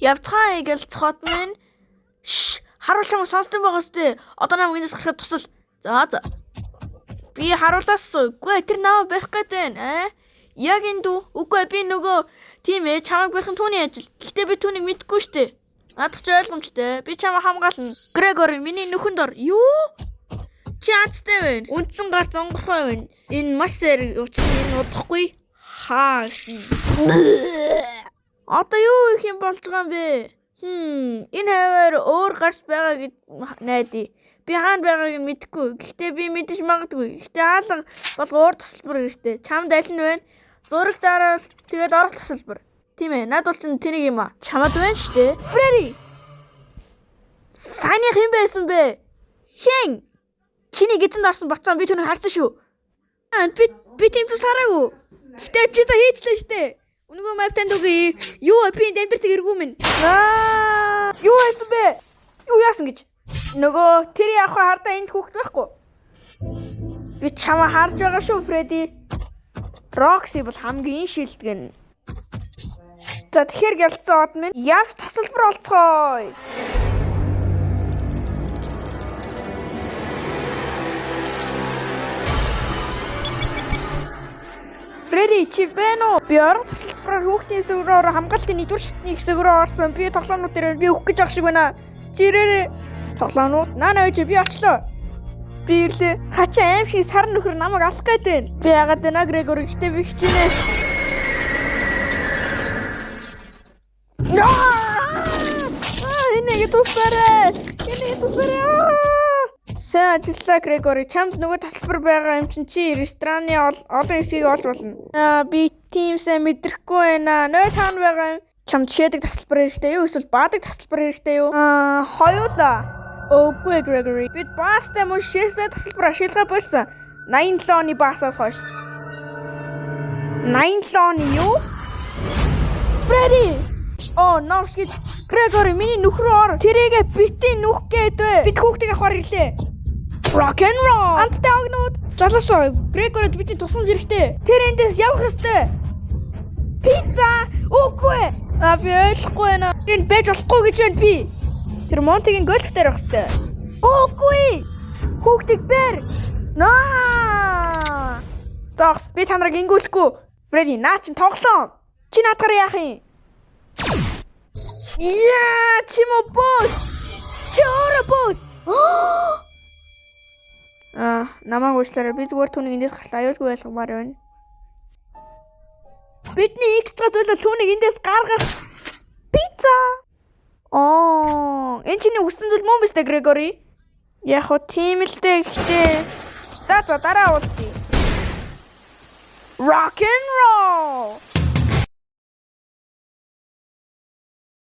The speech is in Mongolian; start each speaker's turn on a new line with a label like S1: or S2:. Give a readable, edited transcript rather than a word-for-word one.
S1: Явцгаа гэж цохот минь. Харуул чамд сонсдог байгаа сте. Одоо намайг энэс гарахад тусал. За. Би харуулаасаа. Үгүй тэр намайг барих гэдэг байна. Яг энэ дүү. Үгүй би нөгөө тийм ээ чамайг барих нь түүний ажил. Гэхдээ би түүнийг мэдэхгүй штэ. Надад ч ойлгомжтой. Би чамайг хамгаална. Грегори миний нүхэнд ор. Юу? Чи азтай байна. Үндсэн гар зонгорхой байна. Энэ маш сэр учир нь удахгүй. Хаа. Одоо юу их юм болж байгаа юм бэ? Энэ хавар өөр гарч байгаа гэж найдаа. Би хаана байгааг нь мэдэхгүй. Гэхдээ би мэдэж магадгүй. Гэхдээ хаалга бол өөр тасалбар хэрэгтэй. Чамд аль нь вэ? Зураг дараал тэгээд орох тасалбар. Тийм ээ. Над бол ч тэнийг юм аа. Чамд байна штэ. Фредди. Саний хэн байсан бэ? Хэн? Чиний эзэнд орсон бацаан би түүнийг харсан шүү. Би тийм тус хараагүй. Гэхдээ чи та хийчлээ штэ. Үнэгүй мап танд үгүй. Юу би дэмдэртэг эргүү минь. Юу хийсэн бэ? Юу яасан гэж? Нөгөө тэр яах вэ? Хардаа энд хүүхэд байхгүй. Би чамаа харж байгаа шүү, Фредди. Рокси бол хамгийн шилдэг. За тэгэхээр гялцсан од минь явж тасалбар олцгоё. Фредди чи байна уу? Би орох тасалбараар хүүхдийн хэсгүүрээр хамгаалтын нэгдүгээр шатны хэсгүүрээр орсон. Би тоглоомнууд дээр би өгөх гэж ах шиг байна. Чи ирээрээ. Тоглоомнууд наа чи би очлоо. Би ирлээ. Хачаа аим шиг сар нөхөр намайг алах гээд байна. Би яагаад байна Грегори гэхдээ би хичээнэ. Энийг тусаарай. Сайн ажиллаа Грегори. Чамд нөгөө тасалбар байгаа юм чинь чи рестораны олон хэсгийг олж болно. Би тийм сайн мэдрэхгүй байна. Нөө цаана байгаа юм. Чамд шийдэг тасалбар хэрэгтэй юу? Эсвэл баадаг тасалбар хэрэгтэй юу? Хоёулаа. Үгүй Грегори. Бид баастай мөн шийдэг тасалбар ашиглаа болсон. 87 оны баасаас хойш. 87 оны юу? Фредди. Новс гэж Грегори миний нөхрөө ор. Тэрийгэ битэн нүх гээд бид хүүхдийг авахар ирлээ. Rock and roll. Амттай огнууд. Залуусаа Грегорид бидний тусламж хэрэгтэй. Тэр эндээс явах ёстой. Пицца. Үгүй. Би ойлгохгүй байна. Энэ байж болохгүй гэж байна би. Тэр Монтигийн гольф дээр байх ёстой. Үгүй. Хүүхдийг бэр. Зогс. Би та нарыг ингүүлэхгүй. Фредди наа чин тоглоом. Чи наадгаар яах юм? Чи мо бос. Чи ороо бос. Намайг уучлаарай. Би зүгээр түүнийг эндээс гарлаа. Аюулгүй ойлгомоор байна. Бидний их цаа зүйлээ түүнийг эндээс гаргах. Пицца. Энэ чиний үсэн зүйл мөн биз дээ Грегори? Яг хөө тийм л дээ гэхдээ. За дараа уулзъя. Rock and roll.